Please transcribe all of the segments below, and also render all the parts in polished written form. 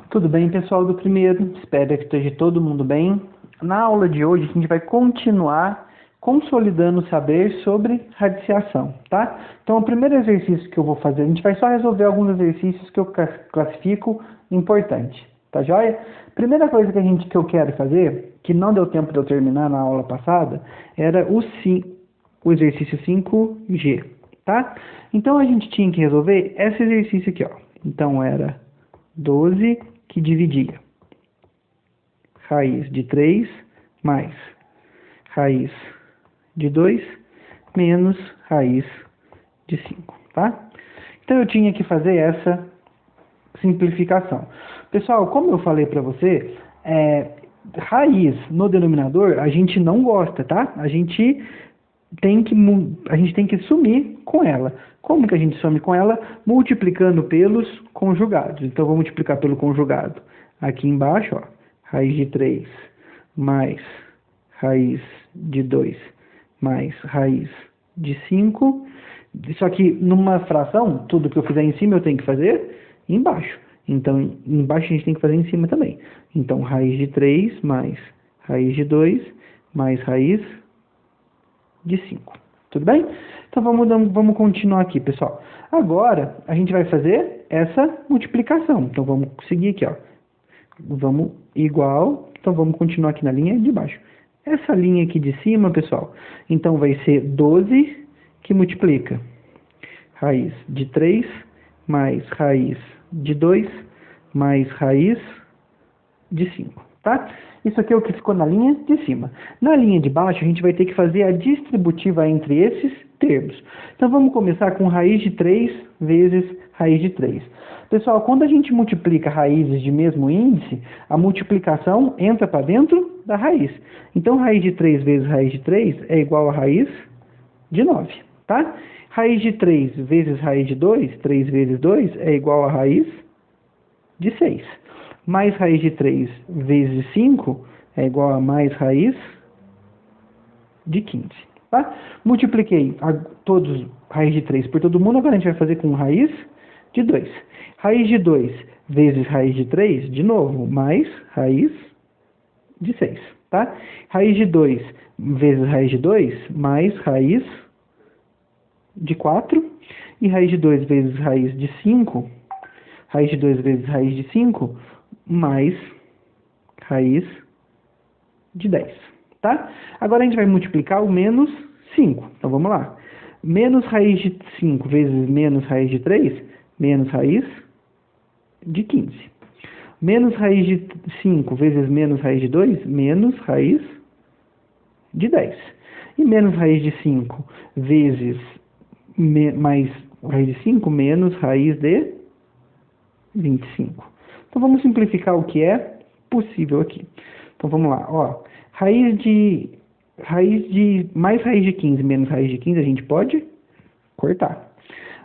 Tudo bem, pessoal do primeiro? Espero que esteja todo mundo bem. Na aula de hoje, a gente vai continuar consolidando o saber sobre radiciação, tá? Então, o primeiro exercício que eu vou fazer, a gente vai só resolver alguns exercícios que eu classifico importante, tá joia? Primeira coisa que eu quero fazer, que não deu tempo de eu terminar na aula passada, era o exercício 5G, tá? Então, a gente tinha que resolver esse exercício aqui, ó. Então, era 12 que dividia raiz de 3 mais raiz de 2 menos raiz de 5, tá? Então eu tinha que fazer essa simplificação. Pessoal, como eu falei para você, raiz no denominador a gente não gosta, tá? A gente tem que sumir com ela. Como que a gente some com ela? Multiplicando pelos conjugados. Então, vou multiplicar pelo conjugado. Aqui embaixo, ó, raiz de 3 mais raiz de 2 mais raiz de 5. Só que numa fração, tudo que eu fizer em cima eu tenho que fazer embaixo. Então, embaixo a gente tem que fazer em cima também. Então, raiz de 3 mais raiz de 2 mais raiz de 5. Tudo bem? Então vamos continuar aqui, pessoal. Agora a gente vai fazer essa multiplicação. Então vamos seguir aqui, ó. Vamos igual. Então vamos continuar aqui na linha de baixo. Essa linha aqui de cima, pessoal, então vai ser 12 que multiplica raiz de 3 mais raiz de 2 mais raiz de 5, tá? Isso aqui é o que ficou na linha de cima. Na linha de baixo, a gente vai ter que fazer a distributiva entre esses termos. Então, vamos começar com raiz de 3 vezes raiz de 3. Pessoal, quando a gente multiplica raízes de mesmo índice, a multiplicação entra para dentro da raiz. Então, raiz de 3 vezes raiz de 3 é igual a raiz de 9, tá? Raiz de 3 vezes raiz de 2, 3 vezes 2, é igual a raiz de 6. Mais raiz de 3 vezes 5 é igual a mais raiz de 15. Tá? Multipliquei raiz de 3 por todo mundo, agora a gente vai fazer com raiz de 2. Raiz de 2 vezes raiz de 3, de novo, mais raiz de 6. Tá? Raiz de 2 vezes raiz de 2, mais raiz de 4. E raiz de 2 vezes raiz de 5, raiz de 2 vezes raiz de 5, mais raiz de 10, tá? Agora a gente vai multiplicar o menos 5. Então vamos lá. Menos raiz de 5 vezes menos raiz de 3, menos raiz de 15. Menos raiz de 5 vezes menos raiz de 2, menos raiz de 10. E menos raiz de 5 vezes mais raiz de 5, menos raiz de 25. Então, vamos simplificar o que é possível aqui. Então, vamos lá. Ó, mais raiz de 15 menos raiz de 15, a gente pode cortar.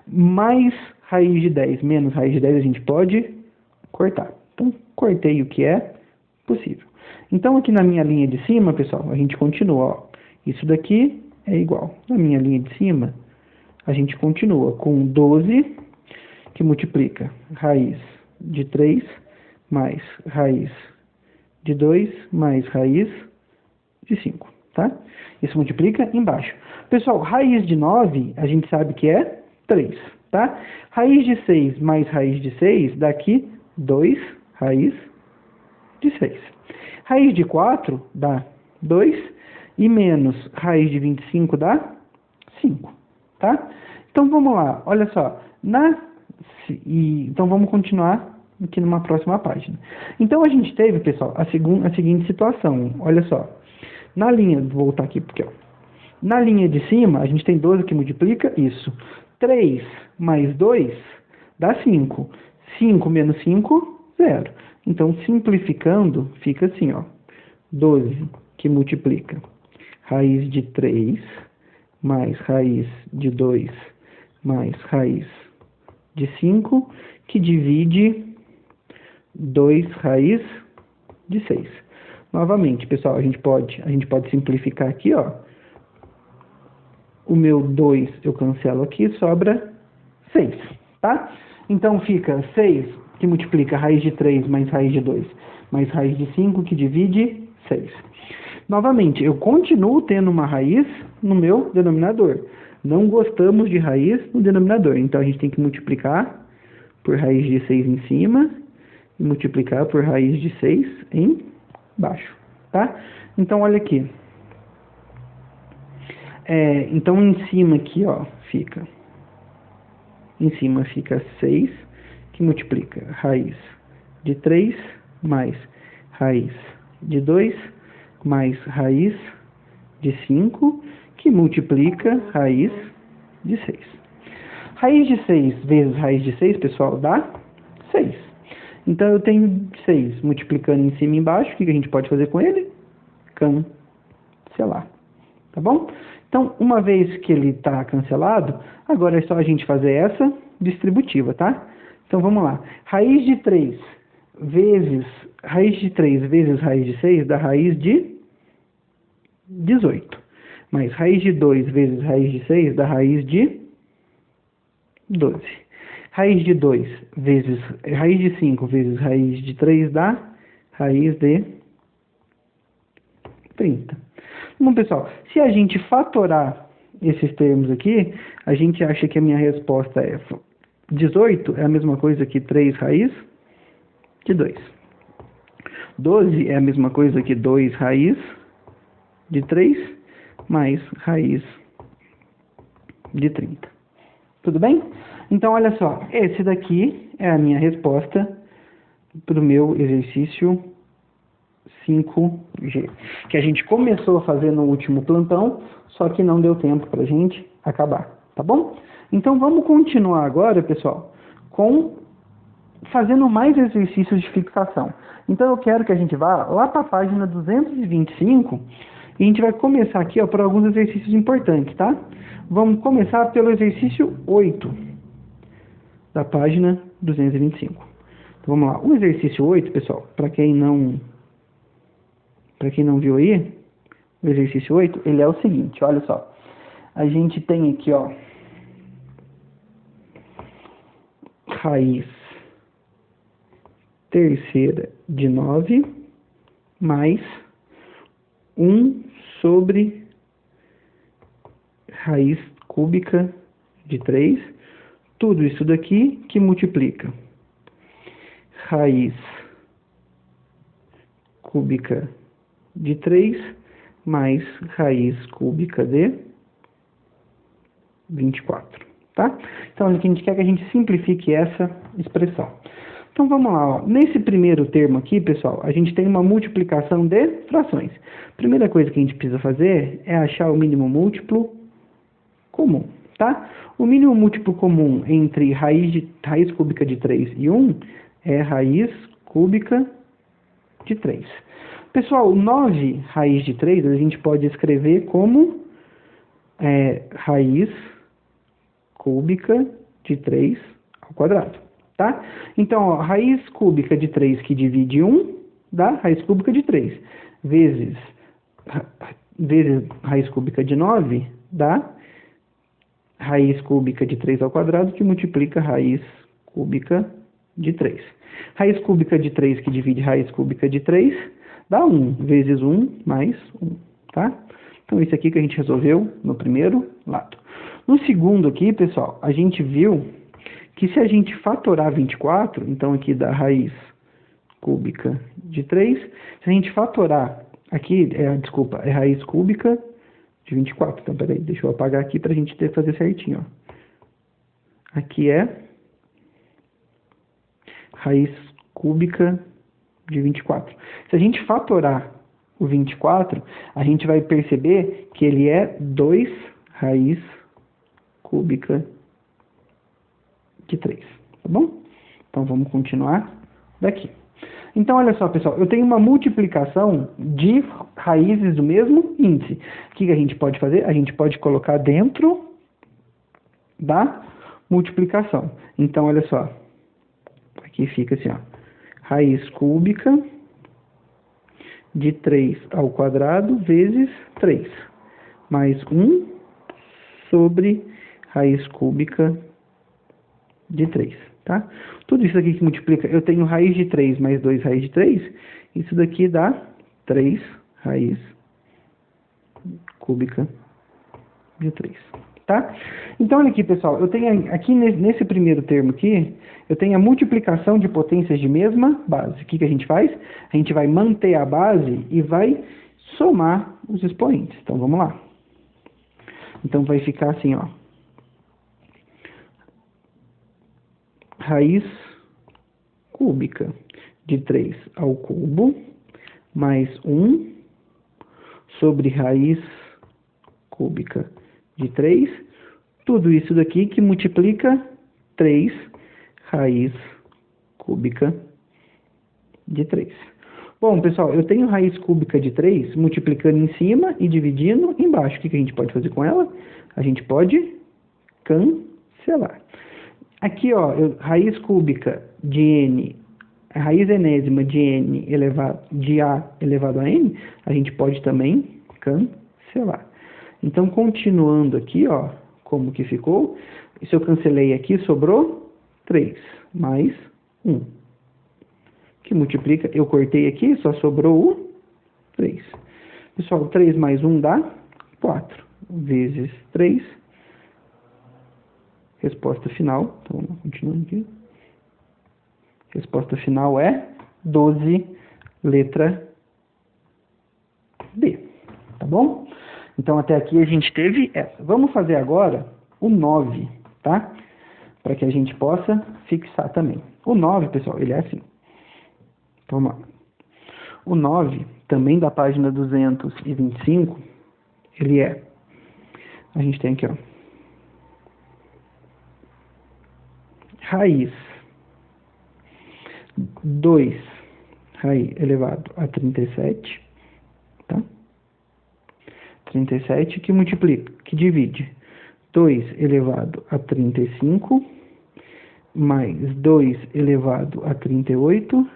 Mais raiz de 10 menos raiz de 10, a gente pode cortar. Então, cortei o que é possível. Então, aqui na minha linha de cima, pessoal, a gente continua. Ó, isso daqui é igual. Na minha linha de cima, a gente continua com 12, que multiplica raiz de 3 mais raiz de 2 mais raiz de 5, tá? Isso multiplica embaixo. Pessoal, raiz de 9, a gente sabe que é 3, tá? Raiz de 6 mais raiz de 6, dá aqui 2 raiz de 6. Raiz de 4 dá 2 e menos raiz de 25 dá 5, tá? Então, vamos lá. Olha só. Então, vamos continuar aqui numa próxima página. Então, a gente teve, pessoal, a seguinte situação. Olha só. Na linha, vou voltar aqui, porque, ó, na linha de cima, a gente tem 12 que multiplica isso. 3 mais 2 dá 5. 5 menos 5, 0. Então, simplificando, fica assim, ó. 12 que multiplica raiz de 3 mais raiz de 2 mais raiz de 5, que divide 2 raiz de 6. Novamente, pessoal, a gente pode simplificar aqui, ó. O meu 2 eu cancelo aqui, sobra 6, tá? Então fica 6 que multiplica raiz de 3 mais raiz de 2, mais raiz de 5, que divide 6. Novamente, eu continuo tendo uma raiz no meu denominador. Não gostamos de raiz no denominador, então a gente tem que multiplicar por raiz de 6 em cima e multiplicar por raiz de 6 embaixo, tá? Então, olha aqui. Então, em cima aqui, ó, fica... Em cima fica 6, que multiplica raiz de 3 mais raiz de 2 mais raiz de 5, que multiplica raiz de 6. Raiz de 6 vezes raiz de 6, pessoal, dá 6. Então, eu tenho 6 multiplicando em cima e embaixo. O que a gente pode fazer com ele? Cancelar. Tá bom? Então, uma vez que ele está cancelado, agora é só a gente fazer essa distributiva, tá? Então, vamos lá. Raiz de 3 vezes raiz de 6 dá raiz de 18. Mais raiz de 2 vezes raiz de 6 dá raiz de 12. Raiz de 2 vezes raiz de 5 vezes raiz de 3 dá raiz de 30. Bom, pessoal, se a gente fatorar esses termos aqui, a gente acha que a minha resposta é 18 é a mesma coisa que 3 raiz de 2. 12 é a mesma coisa que 2 raiz de 3 mais raiz de 30. Tudo bem? Então, olha só, esse daqui é a minha resposta para o meu exercício 5G, que a gente começou a fazer no último plantão, só que não deu tempo para a gente acabar, tá bom? Então, vamos continuar agora, pessoal, fazendo mais exercícios de fixação. Então, eu quero que a gente vá lá para a página 225 e a gente vai começar aqui, ó, por alguns exercícios importantes, tá? Vamos começar pelo exercício 8 da página 225. Então, vamos lá. O exercício 8, pessoal, para quem não viu aí, o exercício 8, ele é o seguinte, olha só. A gente tem aqui, ó, raiz terceira de 9 mais 1 sobre raiz cúbica de 3. Tudo isso daqui que multiplica raiz cúbica de 3 mais raiz cúbica de 24, tá? Então, a gente quer que a gente simplifique essa expressão. Então, vamos lá, ó. Nesse primeiro termo aqui, pessoal, a gente tem uma multiplicação de frações. Primeira coisa que a gente precisa fazer é achar o mínimo múltiplo comum, tá? O mínimo múltiplo comum entre raiz cúbica de 3 e 1 é raiz cúbica de 3. Pessoal, 9 raiz de 3 a gente pode escrever como raiz cúbica de 3 ao quadrado, tá? Então, ó, raiz cúbica de 3 que divide 1 dá raiz cúbica de 3, vezes raiz cúbica de 9 dá raiz cúbica de 3 ao quadrado, que multiplica raiz cúbica de 3. Raiz cúbica de 3 que divide raiz cúbica de 3 dá 1, vezes 1 mais 1, tá? Então, isso aqui que a gente resolveu no primeiro lado. No segundo aqui, pessoal, a gente viu que se a gente fatorar 24, então aqui dá raiz cúbica de 3, se a gente fatorar, aqui, é raiz cúbica de 24. Então, peraí, deixa eu apagar aqui para a gente fazer certinho, ó. Aqui é raiz cúbica de 24. Se a gente fatorar o 24, a gente vai perceber que ele é 2 raiz cúbica de 3, tá bom? Então, vamos continuar daqui. Então, olha só, pessoal, eu tenho uma multiplicação de raízes do mesmo índice. O que a gente pode fazer? A gente pode colocar dentro da multiplicação. Então, olha só, aqui fica assim, ó, raiz cúbica de 3 ao quadrado vezes 3, mais 1 sobre raiz cúbica de 3. tá? Tudo isso aqui que multiplica, eu tenho raiz de 3 mais 2 raiz de 3, isso daqui dá 3 raiz cúbica de 3, tá? Então, olha aqui, pessoal, eu tenho aqui nesse primeiro termo aqui, eu tenho a multiplicação de potências de mesma base. O que que a gente faz? A gente vai manter a base e vai somar os expoentes. Então, vamos lá. Então, vai ficar assim, ó. Raiz cúbica de 3 ao cubo, mais 1 sobre raiz cúbica de 3, tudo isso daqui que multiplica 3 raiz cúbica de 3. Bom, pessoal, eu tenho raiz cúbica de 3 multiplicando em cima e dividindo embaixo. O que que a gente pode fazer com ela? A gente pode cancelar. Aqui, ó, raiz cúbica de n, raiz enésima de n de a elevado a n, a gente pode também cancelar. Então, continuando aqui, ó, como que ficou? Se eu cancelei aqui, sobrou 3 mais 1. Que multiplica, eu cortei aqui, só sobrou o 3. Pessoal, 3 mais 1 dá 4 vezes 3. Resposta final, então vamos continuando aqui. Resposta final é 12, letra D. Tá bom? Então até aqui a gente teve essa. Vamos fazer agora o 9, tá? Para que a gente possa fixar também. O 9, pessoal, ele é assim. Vamos lá. O 9, também da página 225, ele é... A gente tem aqui, ó. Raiz 2 raiz elevado a 37, tá? 37 que multiplica, que divide 2 elevado a 35 mais 2 elevado a 38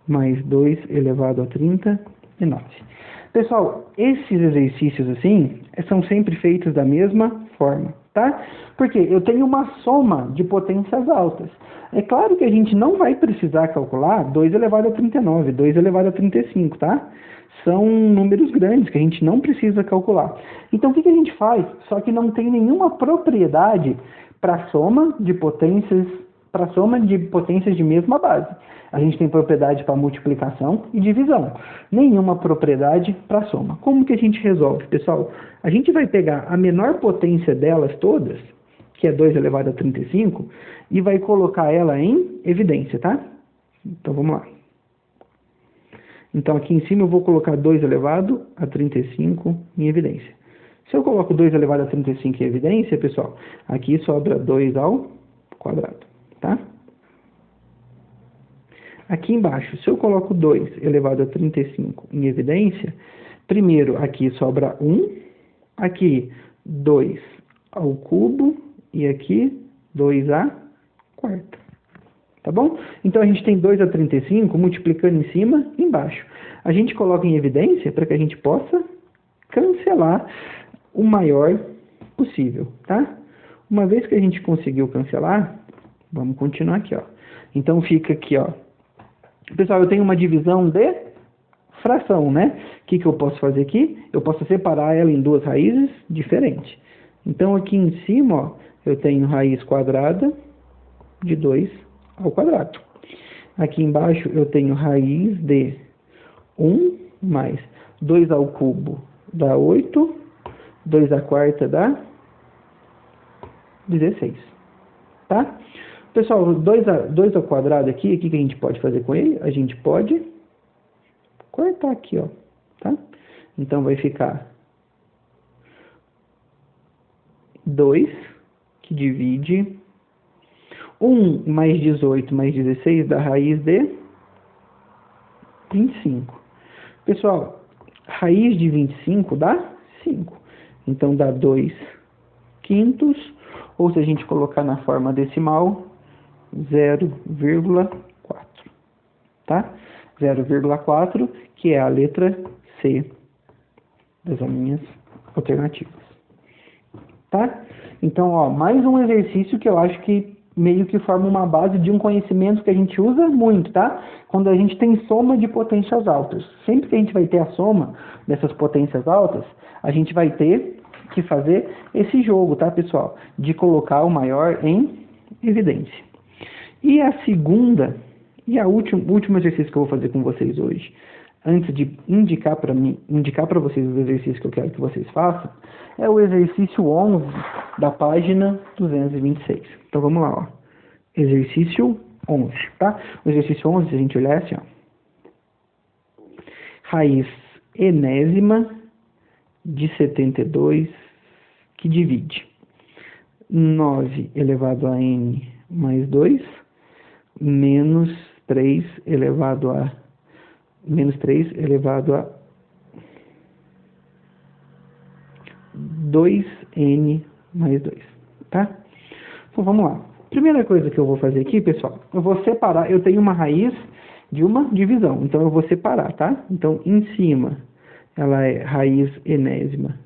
mais 2 elevado a 39. Pessoal, esses exercícios assim são sempre feitos da mesma forma, tá? Porque eu tenho uma soma de potências altas. É claro que a gente não vai precisar calcular 2 elevado a 39, 2 elevado a 35, tá? São números grandes que a gente não precisa calcular. Então, o que a gente faz? Só que não tem nenhuma propriedade para soma de potências de mesma base. A gente tem propriedade para multiplicação e divisão. Nenhuma propriedade para soma. Como que a gente resolve, pessoal? A gente vai pegar a menor potência delas todas, que é 2 elevado a 35, e vai colocar ela em evidência, tá? Então, vamos lá. Então, aqui em cima eu vou colocar 2 elevado a 35 em evidência. Se eu coloco 2 elevado a 35 em evidência, pessoal, aqui sobra 2 ao quadrado, tá? Aqui embaixo, se eu coloco 2 elevado a 35 em evidência, primeiro aqui sobra 1, aqui 2 ao cubo e aqui 2 à quarta. Tá bom? Então a gente tem 2 a 35 multiplicando em cima e embaixo. A gente coloca em evidência para que a gente possa cancelar o maior possível, tá? Uma vez que a gente conseguiu cancelar, vamos continuar aqui, ó. Então fica aqui, ó. Pessoal, eu tenho uma divisão de fração, né? O que eu posso fazer aqui? Eu posso separar ela em duas raízes diferentes. Então, aqui em cima, ó, eu tenho raiz quadrada de 2 ao quadrado. Aqui embaixo, eu tenho raiz de 1 mais 2 ao cubo dá 8, 2 à quarta dá 16, tá? Pessoal, 2 ao quadrado aqui, o que a gente pode fazer com ele? A gente pode cortar aqui, ó, tá? Então, vai ficar 2, que divide 1 mais 18 mais 16 dá raiz de 25. Pessoal, raiz de 25 dá 5. Então, dá 2 quintos, ou se a gente colocar na forma decimal, 0,4, tá? 0,4, que é a letra C das minhas alternativas, tá? Então, ó, mais um exercício que eu acho que meio que forma uma base de um conhecimento que a gente usa muito, tá? Quando a gente tem soma de potências altas. Sempre que a gente vai ter a soma dessas potências altas, a gente vai ter que fazer esse jogo, tá, pessoal? De colocar o maior em evidência. E a segunda, e o último exercício que eu vou fazer com vocês hoje, antes de indicar para vocês os exercícios que eu quero que vocês façam, é o exercício 11 da página 226. Então vamos lá, ó. Exercício 11, tá? O exercício 11, se a gente olhar assim, ó. Raiz enésima de 72 que divide 9 elevado a n mais 2 menos 3 elevado a 2n mais 2, tá? Então vamos lá. Primeira coisa que eu vou fazer aqui, pessoal, eu vou separar, eu tenho uma raiz de uma divisão, então eu vou separar, tá? Então em cima ela é raiz enésima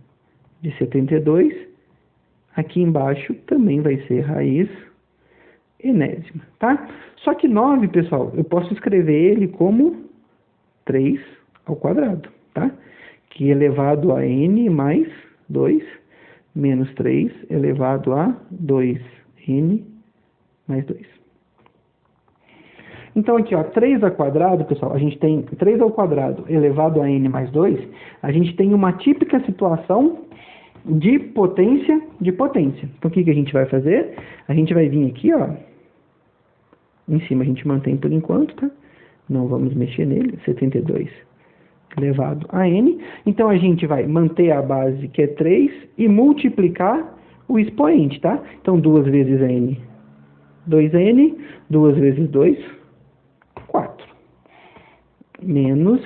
de 72, aqui embaixo também vai ser raiz enésima, tá? Só que 9, pessoal, eu posso escrever ele como 3 ao quadrado, tá? Que elevado a n mais 2, menos 3 elevado a 2n mais 2. Então aqui, ó, 3 ao quadrado, pessoal, a gente tem 3 ao quadrado elevado a n mais 2, a gente tem uma típica situação de potência de potência. Então o que a gente vai fazer? A gente vai vir aqui, ó, em cima a gente mantém por enquanto, tá? Não vamos mexer nele, 72 elevado a n. Então a gente vai manter a base que é 3 e multiplicar o expoente, tá? Então 2 vezes n, 2n, 2 vezes 2, 4. Menos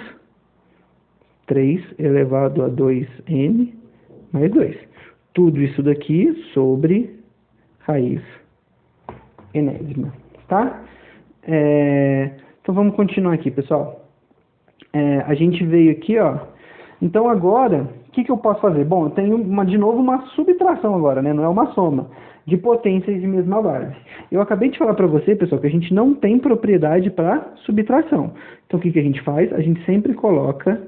3 elevado a 2n mais 2. Tudo isso daqui sobre raiz enésima, tá? Então vamos continuar aqui, pessoal. A gente veio aqui, ó. Então agora, o que eu posso fazer? Bom, eu tenho de novo uma subtração agora, né? Não é uma soma de potências de mesma base. Eu acabei de falar para você, pessoal, que a gente não tem propriedade para subtração. Então o que a gente faz? A gente sempre coloca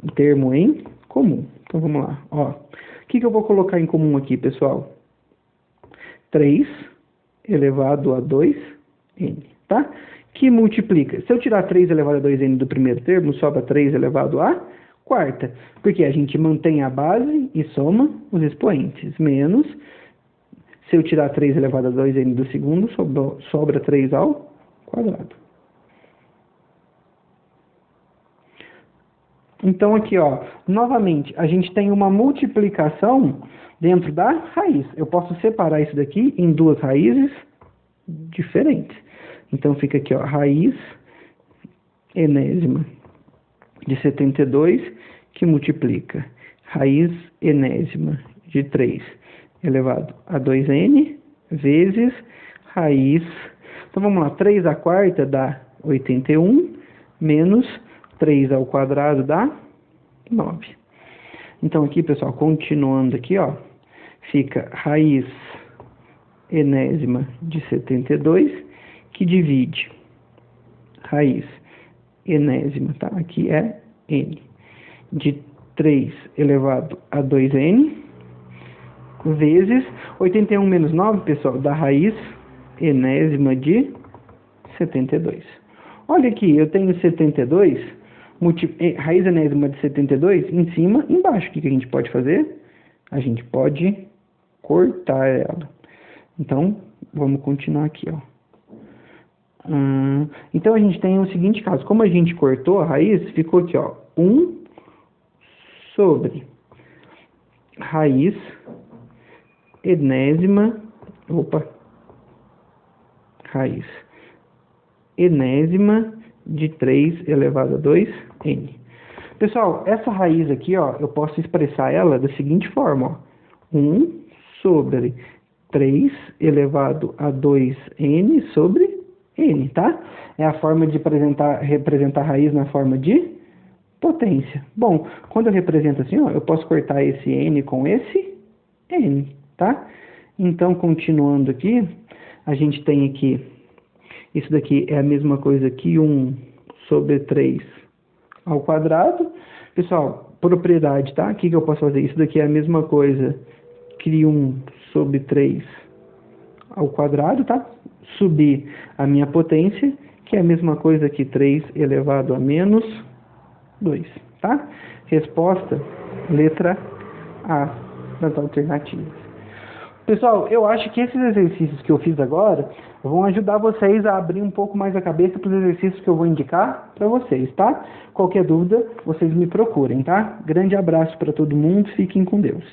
o termo em comum. Então vamos lá, ó. O que eu vou colocar em comum aqui, pessoal? 3 elevado a 2n, tá? Que multiplica. Se eu tirar 3 elevado a 2n do primeiro termo, sobra 3 elevado a quarta. Porque a gente mantém a base e soma os expoentes. Menos, se eu tirar 3 elevado a 2n do segundo, sobra 3 ao quadrado. Então aqui, ó, novamente, a gente tem uma multiplicação dentro da raiz. Eu posso separar isso daqui em duas raízes diferentes. Então fica aqui, ó, raiz enésima de 72 que multiplica raiz enésima de 3 elevado a 2n vezes raiz. Então vamos lá, 3 à quarta dá 81 menos 3 ao quadrado dá 9. Então aqui, pessoal, continuando aqui, ó, fica raiz enésima de 72 que divide raiz enésima, tá? Aqui é n, de 3 elevado a 2n, vezes 81 menos 9, pessoal, dá raiz enésima de 72. Olha aqui, eu tenho 72, raiz enésima de 72 em cima e embaixo. O que a gente pode fazer? A gente pode cortar ela. Então, vamos continuar aqui, ó. Então, a gente tem o seguinte caso. Como a gente cortou a raiz, ficou aqui, ó, 1 sobre raiz enésima, raiz enésima de 3 elevado a 2n. Pessoal, essa raiz aqui, ó, eu posso expressar ela da seguinte forma, ó, 1 sobre 3 elevado a 2n sobre n, tá? É a forma de representar a raiz na forma de potência. Bom, quando eu represento assim, ó, eu posso cortar esse n com esse n, tá? Então, continuando aqui, a gente tem aqui, isso daqui é a mesma coisa que 1 sobre 3 ao quadrado. Pessoal, propriedade, tá? O que eu posso fazer? Isso daqui é a mesma coisa que 1 sobre 3 ao quadrado, tá? Subir a minha potência, que é a mesma coisa que 3 elevado a menos 2, tá? Resposta, letra A das alternativas. Pessoal, eu acho que esses exercícios que eu fiz agora vão ajudar vocês a abrir um pouco mais a cabeça para os exercícios que eu vou indicar para vocês, tá? Qualquer dúvida, vocês me procurem, tá? Grande abraço para todo mundo, fiquem com Deus.